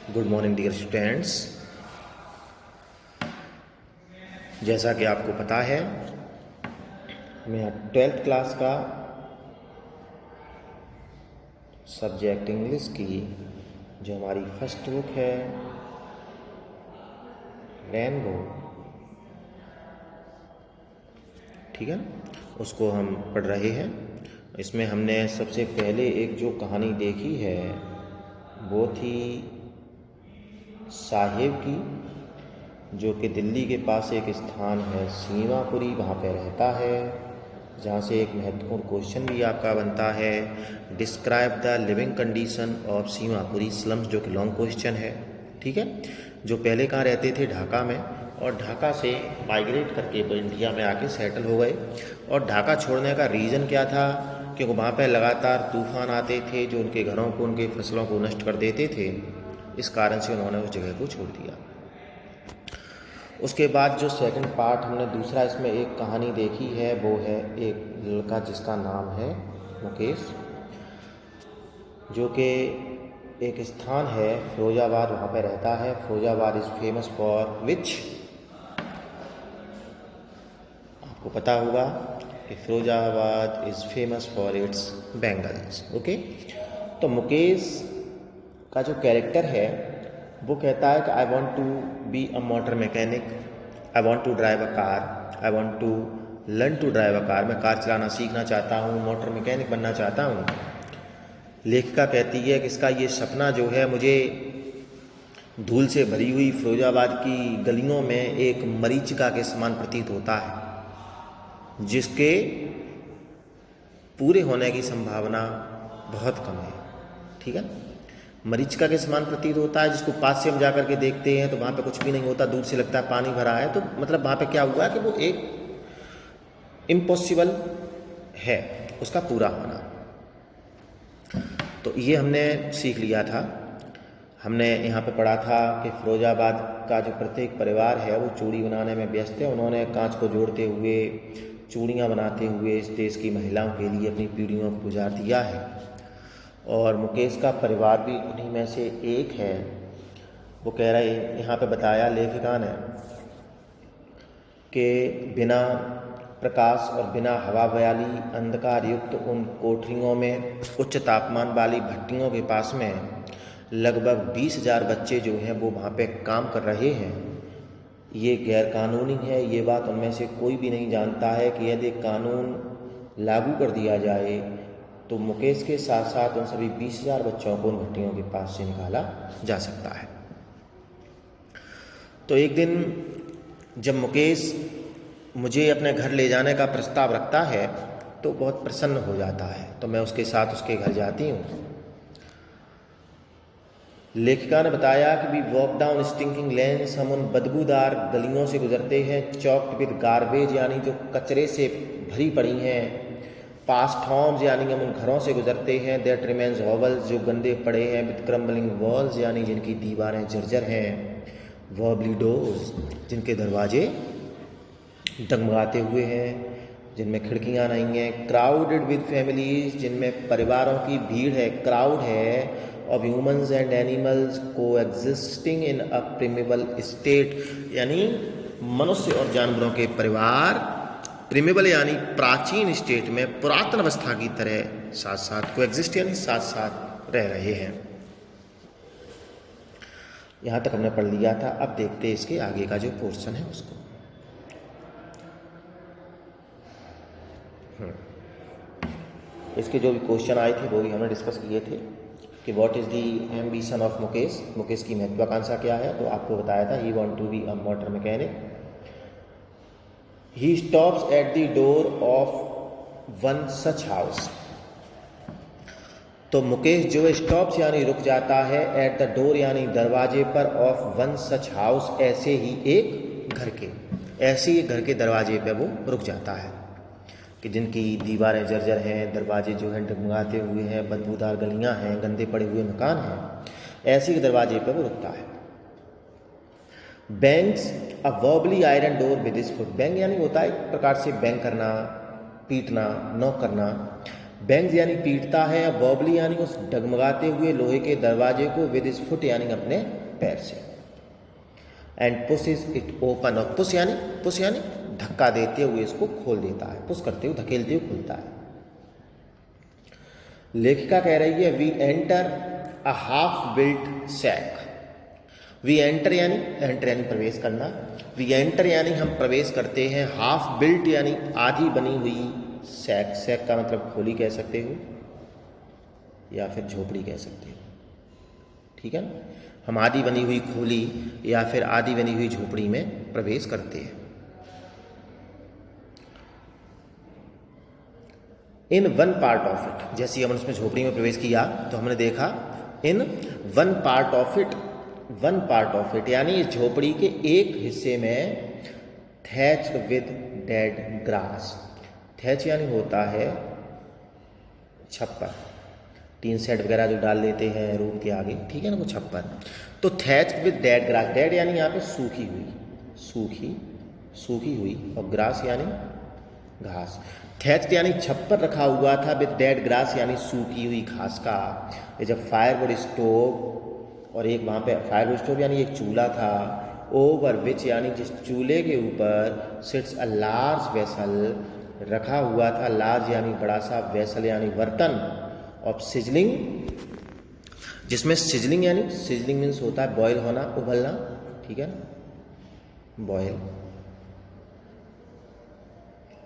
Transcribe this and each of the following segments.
Good morning dear students. जैसा कि आपको पता है, मैं 12th क्लास का सब्जेक्ट इंग्लिश की जो हमारी फर्स्ट बुक है रेनबो, ठीक है, उसको हम पढ़ रहे हैं। इसमें हमने सबसे पहले एक जो कहानी देखी है वो थी साहिब की, जो कि दिल्ली के पास एक स्थान है सीमापुरी, वहाँ पे रहता है, जहाँ से एक महत्वपूर्ण क्वेश्चन भी आपका बनता है, describe the living condition of Seemapuri slums, जो कि लॉन्ग क्वेश्चन है, ठीक है। जो पहले कहाँ रहते थे, ढाका में, और ढाका से माइग्रेट करके वो इंडिया में आके सेटल हो गए। और ढाका छोड़ने का रीज़न क्या था, क्योंकि वहाँ पे लगातार तूफान आते थे जो उनके घरों को, उनके फसलों को नष्ट कर देते थे। इस कारण से उन्होंने उस जगह को छोड़ दिया। उसके बाद जो सेकंड पार्ट हमने दूसरा इसमें एक कहानी देखी है वो है एक लड़का जिसका नाम है मुकेश, जो कि एक स्थान है फिरोजाबाद, वहाँ पे रहता है। Firozabad is famous for which, आपको पता होगा कि Firozabad is famous for its bangles. Okay, तो मुकेश का जो कैरेक्टर है वो कहता है कि I want to be a motor mechanic, I want to drive a car, I want to learn to drive a car, मैं कार चलाना सीखना चाहता हूँ, मोटर मैकेनिक बनना चाहता हूँ। लेखिका कहती है कि इसका ये सपना जो है मुझे धूल से भरी हुई फिरोजाबाद की गलियों में एक मरीचिका के समान प्रतीत होता है, जिसके पूरे होने की संभावना बहुत कम है, ठीक है। मरीचिका के समान प्रतीत होता है, जिसको पास से हम जा करके देखते हैं तो वहाँ पे कुछ भी नहीं होता, दूर से लगता है पानी भरा है, तो मतलब वहाँ पे क्या हुआ कि वो एक इम्पॉसिबल है उसका पूरा होना। तो ये हमने सीख लिया था। हमने यहाँ पे पढ़ा था कि फिरोजाबाद का जो प्रत्येक परिवार है वो चूड़ी बनाने में व्यस्त है। उन्होंने कांच को जोड़ते हुए, चूड़ियाँ बनाते हुए इस देश की महिलाओं के लिए अपनी पीढ़ियों को गुजार दिया है, और मुकेश का परिवार भी उन्हीं में से एक है। वो कह रहे, यहाँ पे बताया लेखिका ने कि बिना प्रकाश और बिना हवा वाली अंधकार युक्त उन कोठरियों में, उच्च तापमान वाली भट्टियों के पास में लगभग 20,000 बच्चे जो हैं वो वहाँ पे काम कर रहे हैं। ये गैरकानूनी है, ये बात उनमें से कोई भी नहीं जानता है कि यदि कानून लागू कर दिया जाए तो मुकेश के साथ साथ उन सभी 20,000 बच्चों को उन भट्टियों के पास से निकाला जा सकता है। तो एक दिन जब मुकेश मुझे अपने घर ले जाने का प्रस्ताव रखता है तो बहुत प्रसन्न हो जाता है, तो मैं उसके साथ उसके घर जाती हूँ। लेखिका ने बताया कि we walk down stinking lanes, हम उन बदबूदार गलियों से गुजरते हैं, चॉक्ड विद गार्बेज यानी जो कचरे से भरी पड़ी हैं, पास्ट होम्स यानी हम उन घरों से गुजरते हैं, दैट रिमेन्स हॉवल्स जो गंदे पड़े हैं, विद क्रम्बलिंग वॉल्स यानी जिनकी दीवारें जर्जर हैं, वॉबली डोर्स जिनके दरवाजे डगमगाते हुए हैं, जिनमें खिड़कियां नहीं हैं, क्राउडेड विद फैमिलीज जिनमें परिवारों की भीड़ है, क्राउड है, ऑफ ह्यूमन्स एंड एनिमल्स को एग्जिस्टिंग इन अ प्रिमेबल स्टेट यानी मनुष्य और जानवरों के परिवार प्रिमेबल यानी प्राचीन स्टेट में, पुरातन अवस्था की तरह साथ साथ को एग्जिस्ट यानी साथ साथ रह रहे हैं। यहाँ तक हमने पढ़ लिया था। अब देखते हैं इसके आगे का जो पोर्शन है उसको। इसके जो भी क्वेश्चन आए थे वो भी हमने डिस्कस किए थे कि what is the ambition of Mukesh, Mukesh की महत्वाकांक्षा क्या है। तो आपको बताया था he want to be a motor mechanic. He stops at the door of one such house. तो मुकेश जो है स्टॉप्स यानी रुक जाता है, एट द डोर यानी दरवाजे पर, ऑफ वन सच हाउस ऐसे ही एक घर के, ऐसे ही घर के दरवाजे पर वो रुक जाता है कि जिनकी दीवारें जर्जर हैं, दरवाजे जो हैं डगमगाते हुए हैं, बदबूदार गलियां हैं, गंदे पड़े हुए मकान हैं, ऐसे के दरवाजे पर वो रुकता है। Bangs a verbally iron door with his foot, bang यानी होता है एक प्रकार से बैंग करना, पीटना, नॉक करना। बैंग्स यानी पीटता है, वर्बली यानी उस डगमगाते हुए लोहे के दरवाजे को, विद हिज फुट यानी अपने पैर से। एंड पुशेस इट ओपन, और पुश यानी धक्का देते हुए इसको खोल देता है, पुश करते हुए धकेलते हुए खुलता है। लेखिका कह रही है we enter a half built shack. We enter यानी प्रवेश करना, वी एंटर यानी हम प्रवेश करते हैं, हाफ बिल्ट यानी आधी बनी हुई सैक, सैक का मतलब खोली कह सकते हो या फिर झोपड़ी कह सकते हो, ठीक है ना। हम आधी बनी हुई खोली या फिर आधी बनी हुई झोपड़ी में प्रवेश करते हैं। In one part of it, जैसे हमने उसमें झोपड़ी में प्रवेश किया तो हमने देखा in one part of it यानी इस झोपड़ी के एक हिस्से में thatched with dead grass. Thatch यानी होता है छप्पर, टीन सेट वगैरह जो डाल देते हैं रूम के आगे, ठीक है ना, वो छप्पर। तो thatched with dead grass, dead यानी यहाँ पे सूखी हुई और ग्रास यानी घास। थैच्ड यानी छप्पर रखा हुआ था, विद डेड ग्रास यानी सूखी हुई घास का। ये जब फायरवुड स्टोव, और एक वहाँ पे फायरवुड स्टोव यानी एक चूल्हा था, ओवर विच यानी जिस चूल्हे के ऊपर सिट्स अ लार्ज वेसल रखा हुआ था, लार्ज यानी बड़ा सा, वेसल यानी बर्तन, ऑफ सिजलिंग जिसमें सिजलिंग मीन्स होता है बॉयल होना, उबलना, ठीक है, बॉयल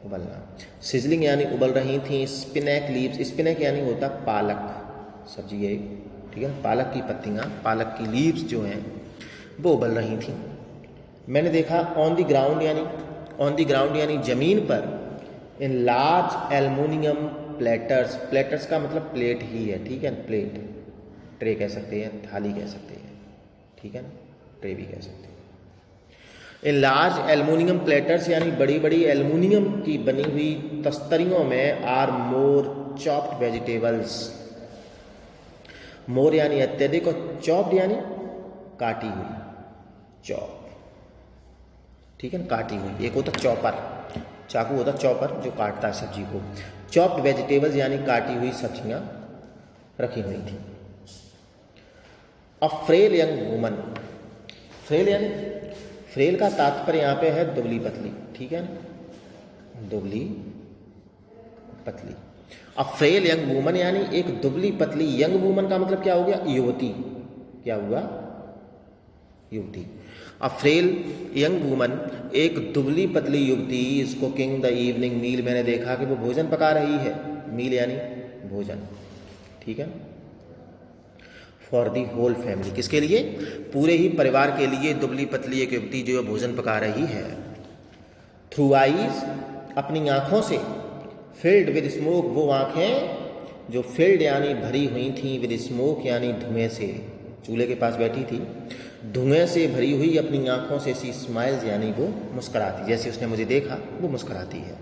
उबलना। सिजलिंग यानी उबल रही थी। स्पिनैक लीव्स, स्पिनैक यानी होता पालक सब्जी है, ठीक है, पालक की पत्तियाँ, पालक की लीव्स जो हैं वो उबल रही थी। मैंने देखा ऑन द ग्राउंड यानी जमीन पर, in large aluminium platters, platters का मतलब प्लेट ही है, ठीक है, प्लेट, ट्रे कह सकते हैं, थाली कह सकते हैं, ठीक है ना, ट्रे भी कह सकते हैं। इन लार्ज एल्युमिनियम प्लेटर्स यानी बड़ी बड़ी एल्युमिनियम की बनी हुई तस्तरियों में आर मोर चॉप्ड वेजिटेबल्स। मोर यानी अत्यधिक और चॉप्ड यानी काटी हुई, चॉप, ठीक है, काटी हुई। एक होता चॉपर, चाकू होता चॉपर जो काटता है सब्जी को। चॉप्ड वेजिटेबल्स यानी काटी हुई सब्जियां रखी हुई थी। अ फ्रेल यंग वुमन, फ्रेल यानी, फ्रेल का तात्पर्य यहाँ पे है दुबली पतली, ठीक है ना, दुबली पतली। अ फ्रेल यंग वुमन यानी एक दुबली पतली, यंग वुमन का मतलब क्या हो गया, युवती, क्या हुआ, युवती। अ फ्रेल यंग वुमन एक दुबली पतली युवती इज कुकिंग द इवनिंग मील, मैंने देखा कि वो भोजन पका रही है, मील यानी भोजन, ठीक है, फॉर दी होल फैमिली, किसके लिए, पूरे ही परिवार के लिए दुबली पतली एक युवती जो भोजन पका रही है। थ्रू आईज, अपनी आँखों से, फिल्ड विद स्मोक, वो आँखें जो फिल्ड यानी भरी हुई थी, विद स्मोक यानी धुएं से, चूल्हे के पास बैठी थी, धुएं से भरी हुई अपनी आँखों से, सी स्माइल्स यानी वो मुस्कराती, जैसे उसने मुझे देखा वो मुस्कराती है।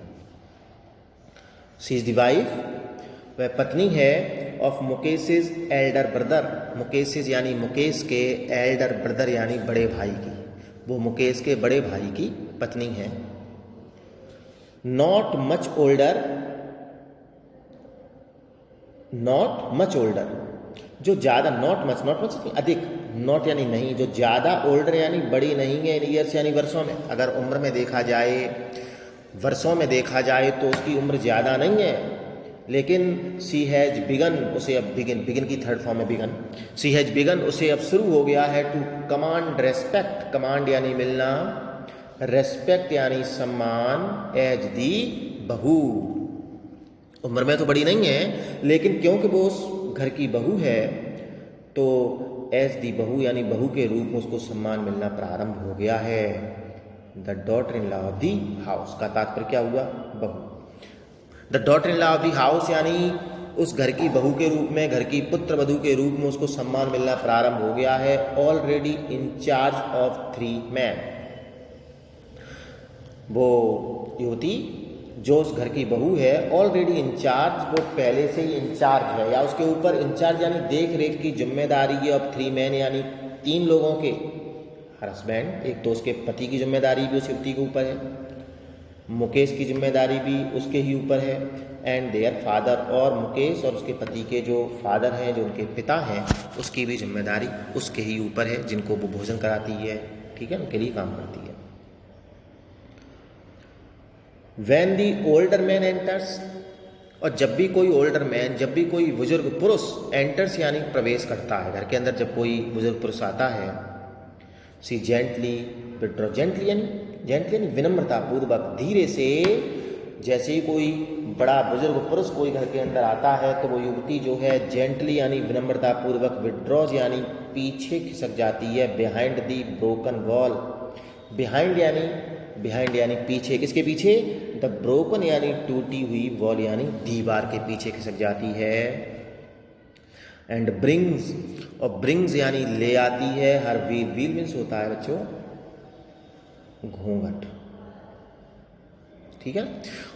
सी इज द वाइफ, वह पत्नी है, ऑफ मुकेशेज एल्डर ब्रदर, मुकेशेज यानी मुकेश के, एल्डर ब्रदर यानी बड़े भाई की, वो मुकेश के बड़े भाई की पत्नी है। नॉट मच ओल्डर, जो ज़्यादा, नॉट मच अधिक, नॉट यानी नहीं, जो ज़्यादा, ओल्डर यानी बड़ी नहीं है, इन ईयर्स यानी वर्षों में, अगर उम्र में देखा जाए, वर्षों में देखा जाए तो उसकी उम्र ज़्यादा नहीं है, लेकिन सी हैज बिगन, उसे अब बिगिन की थर्ड फॉर्म है बिगन, सी हैज बिगन, उसे अब शुरू हो गया है, टू कमांड रेस्पेक्ट, कमांड यानी मिलना, रेस्पेक्ट यानी सम्मान, एज दी बहू, उम्र में तो बड़ी नहीं है लेकिन क्योंकि वो उस घर की बहू है तो एज दी बहू यानी बहू के रूप में उसको सम्मान मिलना प्रारंभ हो गया है। The daughter in law of the house का तात्पर्य क्या हुआ, बहू। The daughter in law of the house यानी उस घर की बहू के रूप में, घर की पुत्र वधू के रूप में उसको सम्मान मिलना प्रारंभ हो गया है। Already in charge of 3 man, वो युवती जो उस घर की बहू है ऑलरेडी इंचार्ज, वो पहले से ही इंचार्ज है या उसके ऊपर इंचार्ज यानी देख रेख की जिम्मेदारी है ऑफ 3 मैन यानी 3 लोगों के, हस्बैंड एक तो उसके पति की जिम्मेदारी भी उस युवती के ऊपर है, मुकेश की जिम्मेदारी भी उसके ही ऊपर है, एंड देयर फादर, और मुकेश और उसके पति के जो फादर हैं, जो उनके पिता हैं, उसकी भी जिम्मेदारी उसके ही ऊपर है, जिनको वो भोजन कराती है, ठीक है, उनके लिए काम करती है। When the older man enters, और जब भी कोई ओल्डर मैन, जब भी कोई बुजुर्ग पुरुष एंटर्स यानी प्रवेश करता है घर के अंदर, जब कोई बुजुर्ग पुरुष आता है, सी जेंटली विड्रॉ, जेंटली यानी विनम्रता पूर्वक, धीरे से, जैसे ही कोई बड़ा बुजुर्ग पुरुष कोई घर के अंदर आता है तो वो युवती जो है जेंटली यानी विनम्रता पूर्वक, विड्रॉज यानी पीछे खिसक जाती है, behind the broken wall, behind यानी पीछे, किसके पीछे, द ब्रोकन यानी टूटी हुई, वॉल यानी दीवार के पीछे खिसक जाती है, एंड ब्रिंग्स, और ब्रिंग्स यानी ले आती है, हर व्हील, व्हील मीन्स होता है बच्चों घूंघट, ठीक है,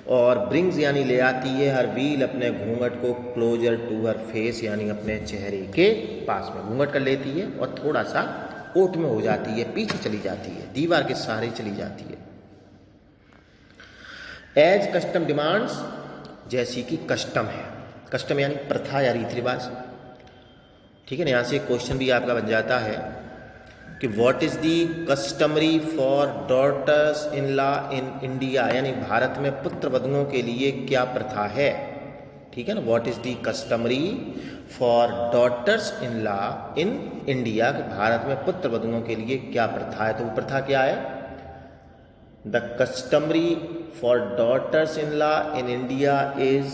और ब्रिंग्स यानी ले आती है, हर व्हील अपने घूंघट को, क्लोजर टू हर फेस यानी अपने चेहरे के पास में घूंघट कर लेती है और थोड़ा सा ओट में हो जाती है, पीछे चली जाती है, दीवार के सहारे चली जाती है। एज कस्टम डिमांड्स, जैसी कि कस्टम है, कस्टम यानी प्रथा या रीति रिवाज, ठीक है ना। यहाँ से क्वेश्चन भी आपका बन जाता है कि what is the customary for daughters in law in India, यानी भारत में पुत्र वधुओं के लिए क्या प्रथा है, ठीक है ना। What is the customary for daughters in law in India, Bharat में पुत्र वधुओं के लिए क्या प्रथा है, तो वो प्रथा क्या है, the customary for daughters in law in India is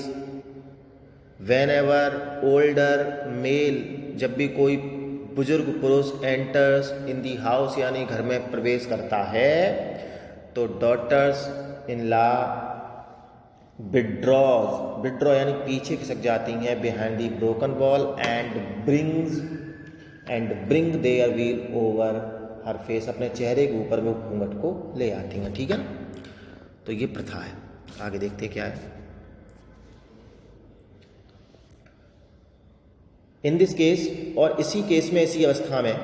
whenever older male, जब भी कोई बुजुर्ग पुरुष एंटर्स इन दी हाउस यानी घर में प्रवेश करता है, तो daughters in law withdraws, withdraw यानी पीछे खिसक जाती हैं, behind the broken wall, and bring their veil over her face, अपने चेहरे के ऊपर वो घूंघट को ले आती हैं, ठीक है। तो ये प्रथा है। आगे देखते क्या है। इन दिस केस, और इसी केस में, इसी अवस्था में,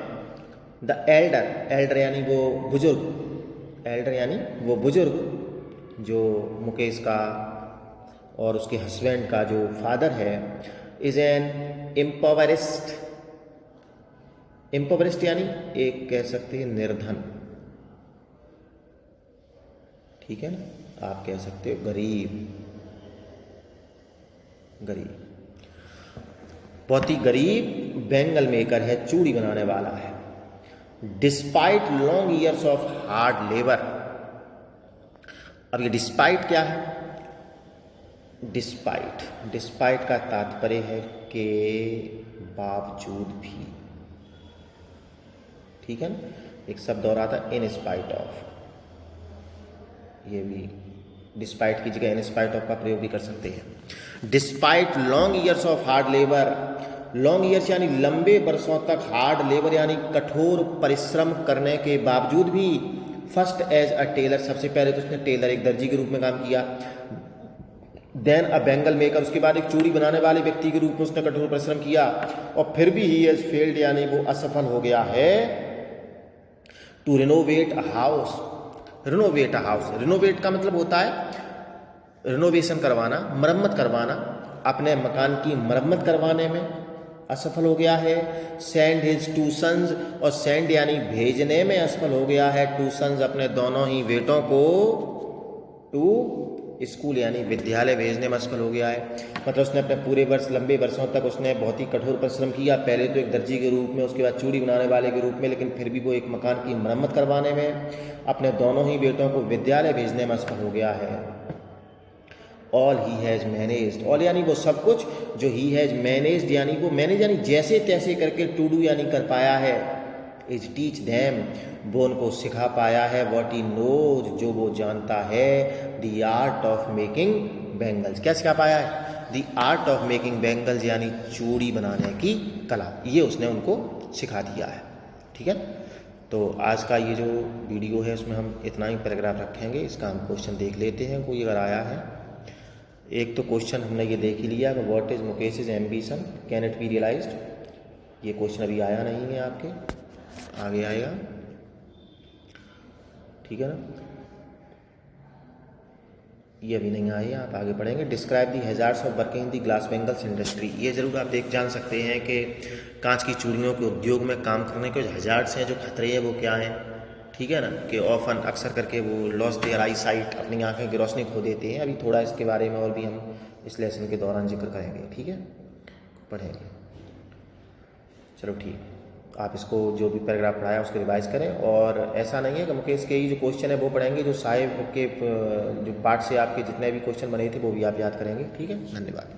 द एल्डर यानी वो बुजुर्ग, एल्डर यानी वो बुजुर्ग जो मुकेश का और उसके हस्बैंड का जो फादर है, इज एन इम्पॉवरिस्ट, इम्पॉवरिस्ट यानी एक कह सकते हैं निर्धन, ठीक है ना, आप कह सकते हो गरीब, बहुत ही गरीब बैंगल मेकर है, चूड़ी बनाने वाला है। Despite long years of hard labour, अब ये डिस्पाइट क्या है, डिस्पाइट का तात्पर्य है के बावजूद भी, ठीक है ना। एक शब्द और आता है इन स्पाइट ऑफ, ये भी डिस्पाइट की जगह इन स्पाइट ऑफ का प्रयोग भी कर सकते हैं। Despite long years of hard labour, long years यानी लंबे वर्षों तक, हार्ड लेबर यानी कठोर परिश्रम करने के बावजूद भी, फर्स्ट एज अ टेलर, सबसे पहले तो उसने टेलर एक दर्जी के रूप में काम किया, देन अ बैंगल मेकर, उसके बाद एक चूड़ी बनाने वाले व्यक्ति के रूप में उसने कठोर परिश्रम किया, और फिर भी ही हैज फेल्ड यानी वो असफल हो गया है, to renovate a house, renovate a house, renovate का मतलब होता है रिनोवेशन करवाना, मरम्मत करवाना, अपने मकान की मरम्मत करवाने में असफल हो गया है। सेंड हिज टू सन्स, और सेंड यानी भेजने में असफल हो गया है, टू सन्स अपने दोनों ही बेटों को, टू स्कूल यानी विद्यालय भेजने में असफल हो गया है। मतलब उसने अपने पूरे वर्ष, लंबे वर्षों तक उसने बहुत ही कठोर परिश्रम किया, पहले तो एक दर्जी के रूप में, उसके बाद चूड़ी बनाने वाले के रूप में, लेकिन फिर भी वो एक मकान की मरम्मत करवाने में, अपने दोनों ही बेटों को विद्यालय भेजने में असफल हो गया है। All he has managed, all यानी वो सब कुछ, जो ही हैज़ मैनेज्ड यानी वो मैनेज यानी जैसे तैसे करके, टू डू यानी कर पाया है, इज टीच देम वो उनको सिखा पाया है, व्हाट ही नोज जो वो जानता है, the art of making bangles, क्या सिखा पाया है, the art of making bangles यानी चूड़ी बनाने की कला, ये उसने उनको सिखा दिया है, ठीक है। तो आज का ये जो वीडियो है उसमें हम इतना ही पैराग्राफ रखेंगे, इसका हम क्वेश्चन देख लेते हैं, कोई अगर आया है। एक तो क्वेश्चन हमने ये देख ही लिया कि what is Mukesh is ambition, can it be realised, ये क्वेश्चन अभी आया नहीं है आपके, आगे आएगा, ठीक है ना। ये अभी नहीं आई है, आप आगे पढ़ेंगे। Describe the hazards of working in the glass bangles industry, ये ज़रूर आप जान सकते हैं कि कांच की चूड़ियों के उद्योग में काम करने के जो हैजार्ड्स हैं, जो खतरे हैं वो क्या हैं। ठीक है ना, कि ऑफन अक्सर करके वो लॉस देयर आई साइट, अपनी आंखें की रोशनी खो देते हैं। अभी थोड़ा इसके बारे में और भी हम इस लेसन के दौरान जिक्र करेंगे। ठीक है, पढ़ेंगे। चलो ठीक, आप इसको जो भी पैराग्राफ पढ़ाया उसको रिवाइज करें। और ऐसा नहीं है कि मुकेश के ही जो क्वेश्चन है वो पढ़ेंगे, जो साहिब के जो पार्ट से आपके जितने भी क्वेश्चन बने थे वो भी आप याद करेंगे। ठीक है, धन्यवाद।